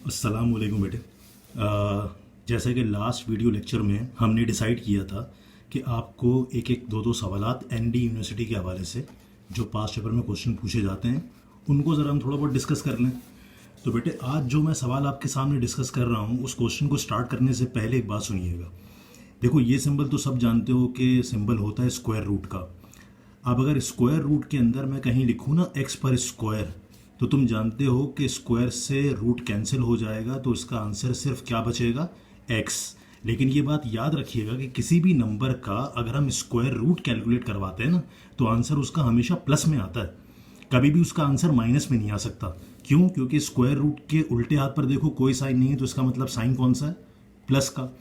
अस्सलाम वालेकुम बेटे। जैसे कि लास्ट वीडियो लेक्चर में हमने डिसाइड किया था कि आपको एक एक दो दो सवालात एनडी यूनिवर्सिटी के हवाले से जो पास पेपर में क्वेश्चन पूछे जाते हैं उनको ज़रा हम थोड़ा बहुत डिस्कस कर लें। तो बेटे आज जो मैं सवाल आपके सामने डिस्कस कर रहा हूँ उस क्वेश्चन को स्टार्ट करने से पहले एक बात सुनिएगा। देखो, ये सिंबल तो सब जानते हो कि सिंबल होता है स्क्वायर रूट का। अब अगर स्क्वायर रूट के अंदर मैं कहीं लिखूँ ना एक्स पर स्क्वायर, तो तुम जानते हो कि स्क्वायर से रूट कैंसिल हो जाएगा, तो इसका आंसर सिर्फ क्या बचेगा, एक्स। लेकिन ये बात याद रखिएगा कि किसी भी नंबर का अगर हम स्क्वायर रूट कैलकुलेट करवाते हैं ना, तो आंसर उसका हमेशा प्लस में आता है, कभी भी उसका आंसर माइनस में नहीं आ सकता। क्यों? क्योंकि स्क्वायर रूट के उल्टे हाथ पर देखो कोई साइन नहीं है, तो इसका मतलब साइन कौन सा है, प्लस का।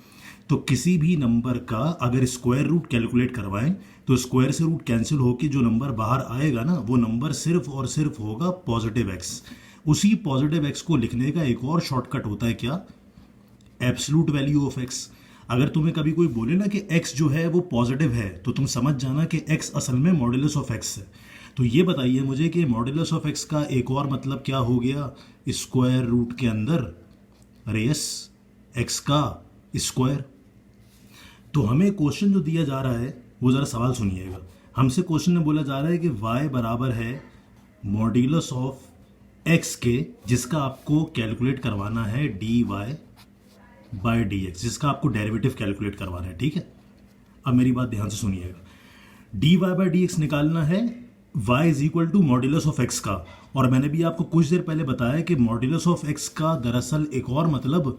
तो किसी भी नंबर का अगर स्क्वायर रूट कैलकुलेट करवाएं तो स्क्वायर से रूट कैंसिल होकर जो नंबर बाहर आएगा ना, वो नंबर सिर्फ और सिर्फ होगा पॉजिटिव एक्स। उसी पॉजिटिव एक्स को लिखने का एक और शॉर्टकट होता है, क्या, एब्सोल्यूट वैल्यू ऑफ एक्स। अगर तुम्हें कभी कोई बोले ना कि एक्स जो है वो पॉजिटिव है, तो तुम समझ जाना कि एक्स असल में मॉड्यूलस ऑफ एक्स है। तो ये बताइए मुझे कि मॉड्यूलस ऑफ एक्स का एक और मतलब क्या हो गया, स्क्वायर रूट के अंदर रेस एक्स का स्क्वायर। तो हमें क्वेश्चन जो दिया जा रहा है वो ज़रा सवाल सुनिएगा। हमसे क्वेश्चन में बोला जा रहा है कि y बराबर है मॉड्यूलस ऑफ x के, जिसका आपको कैलकुलेट करवाना है dy बाय dx, जिसका आपको डेरिवेटिव कैलकुलेट करवाना है। ठीक है, अब मेरी बात ध्यान से सुनिएगा। dy बाय dx निकालना है y is equal to modulus of x का। और मैंने भी आपको कुछ देर पहले बताया कि मॉड्यूलस ऑफ x का दरअसल एक और मतलब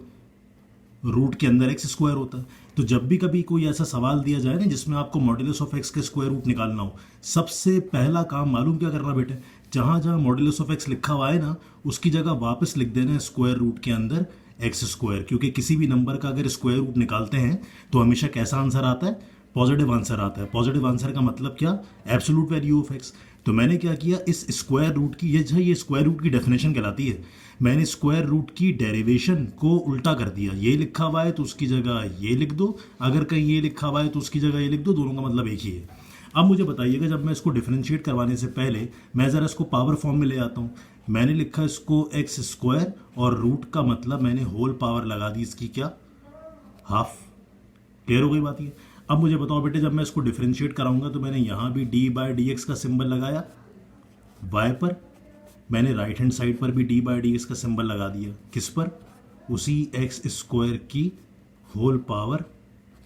रूट के अंदर एक्स स्क्वायर होता है। तो जब भी कभी कोई ऐसा सवाल दिया जाए ना जिसमें आपको मॉड्यूलस ऑफ एक्स के स्क्वायर रूट निकालना हो, सबसे पहला काम मालूम क्या करना बेटे, जहां जहां मॉड्यूलस ऑफ एक्स लिखा हुआ है ना, उसकी जगह वापस लिख देना है स्क्वायर रूट के अंदर एक्स स्क्वायर। क्योंकि किसी भी नंबर का अगर स्क्वायर रूट निकालते हैं तो हमेशा कैसा आंसर आता है, पॉजिटिव आंसर आता है। पॉजिटिव आंसर का मतलब क्या, एब्सोल्यूट वैल्यू ऑफ एक्स। तो मैंने क्या किया, इस स्क्वायर रूट की ये स्क्वायर रूट की डेफिनेशन कहलाती है, मैंने स्क्वायर रूट की डेरिवेशन को उल्टा कर दिया। ये लिखा हुआ है तो उसकी जगह ये लिख दो, अगर कहीं ये लिखा हुआ है तो उसकी जगह ये लिख दो, दोनों का मतलब एक ही है। अब मुझे बताइएगा, जब मैं इसको डिफरेंशिएट करवाने से पहले मैं ज़रा इसको पावर फॉर्म में ले आता हूँ। मैंने लिखा इसको एक्स स्क्वायर और रूट का मतलब मैंने होल पावर लगा दी इसकी, क्या, हाफ। क्लियर हो गई बात ये। अब मुझे बताओ बेटे, जब मैं इसको डिफरेंशिएट कराऊंगा तो मैंने यहाँ भी डी बाय डी एक्स का सिंबल लगाया y पर, मैंने राइट हैंड साइड पर भी डी बाई डी एक्स का सिंबल लगा दिया, किस पर, उसी एक्स स्क्वायर की होल पावर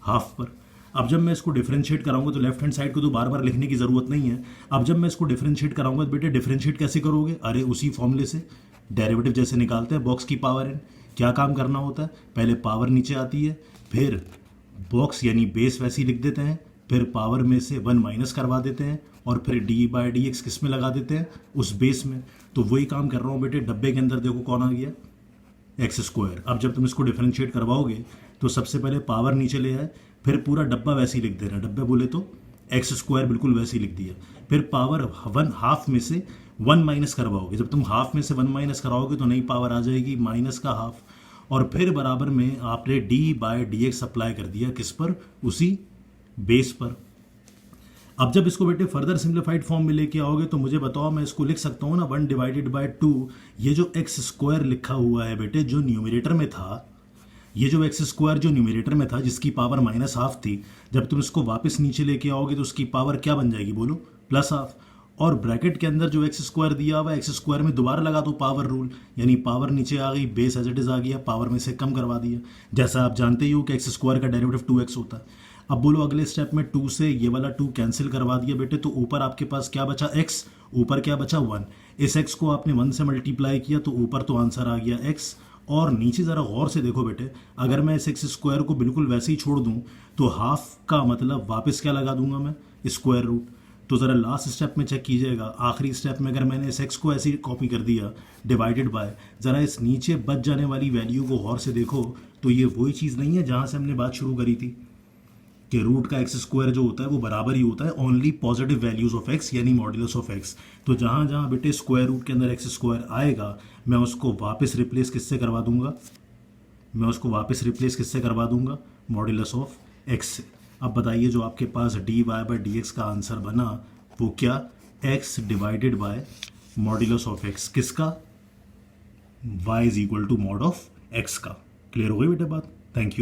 हाफ पर। अब जब मैं इसको डिफरेंशिएट कराऊंगा तो लेफ्ट हैंड साइड को तो बार बार लिखने की ज़रूरत नहीं है। अब जब मैं इसको डिफरेंशिएट कराऊंगा तो बेटे डिफरेंशिएट कैसे करोगे, अरे उसी फॉर्मूले से, डेरिवेटिव जैसे निकालते हैं बॉक्स की पावर एन। क्या काम करना होता है, पहले पावर नीचे आती है, फिर बॉक्स यानी बेस वैसे ही लिख देते हैं, फिर पावर में से 1 माइनस करवा देते हैं, और फिर डी बाई डी एक्स किस में लगा देते हैं, उस बेस में। तो वही काम कर रहा हूँ बेटे, डब्बे के अंदर देखो कौन आ गया, एक्स स्क्वायर। अब जब तुम इसको डिफरेंशिएट करवाओगे तो सबसे पहले पावर नीचे ले आए, फिर पूरा डब्बा वैसे ही लिख देना, डब्बे बोले तो एक्स स्क्वायर बिल्कुल वैसे ही लिख दिया। फिर पावर 1 हाफ में से 1 माइनस करवाओगे, जब तुम हाफ में से 1 माइनस कराओगे तो नई पावर आ जाएगी माइनस का हाफ, और फिर बराबर में आपने D by D X apply कर दिया, किस पर, उसी बेस पर। अब जब इसको बेटे फर्दर सिंप्लीफाइड फॉर्म में लेके आओगे तो मुझे बताओ, मैं इसको लिख सकता हूँ ना 1 डिवाइडेड बाय 2। ये जो एक्स स्क्वायर लिखा हुआ है बेटे जो न्यूमरेटर में था, ये जो एक्स स्क्वायर जो न्यूमरेटर में था जिसकी पावर माइनस हाफ थी, जब तुम इसको वापस नीचे लेके आओगे तो उसकी पावर क्या बन जाएगी, बोलो, प्लस हाफ। और ब्रैकेट के अंदर जो एक्स स्क्वायर दिया हुआ है, एक्स स्क्वायर में दोबारा लगा दो पावर रूल, यानी पावर नीचे आ गई, बेस एज इट इज आ गया, पावर में से कम करवा दिया। जैसा आप जानते ही हो कि एक्स स्क्वायर का डेरिवेटिव 2x होता है। अब बोलो अगले स्टेप में 2 से ये वाला 2 कैंसिल करवा दिया बेटे, तो ऊपर आपके पास क्या बचा, x, ऊपर क्या बचा, 1। इस x को आपने 1 से मल्टीप्लाई किया तो ऊपर तो आंसर आ गया x, और नीचे ज़रा गौर से देखो बेटे, अगर मैं इस एक्स स्क्वायर को बिल्कुल वैसे ही छोड़ दूं तो हाफ का मतलब वापस क्या लगा दूंगा मैं, स्क्वायर रूट। तो ज़रा लास्ट स्टेप में चेक कीजिएगा, आखिरी स्टेप में अगर मैंने इस एक्स को ऐसे ही कॉपी कर दिया डिवाइडेड बाय, ज़रा इस नीचे बच जाने वाली वैल्यू को गौर से देखो, तो ये वही चीज़ नहीं है जहाँ से हमने बात शुरू करी थी कि रूट का एक्स स्क्वायर जो होता है वो बराबर ही होता है only positive values of x, यानी मॉड्यूलस ऑफ एक्स। तो जहाँ जहाँ बेटे स्क्वायर रूट के अंदर एक्स स्क्वायर आएगा, मैं उसको वापस रिप्लेस किससे करवा दूंगा, मैं उसको वापस रिप्लेस किससे करवा दूंगा, मॉड्यूलस ऑफ एक्स से। अब बताइए जो आपके पास d y by d x का आंसर बना वो क्या, x divided by modulus of x, किसका, y is equal to mod of x का। क्लियर हो गई बेटा बात? Thank you.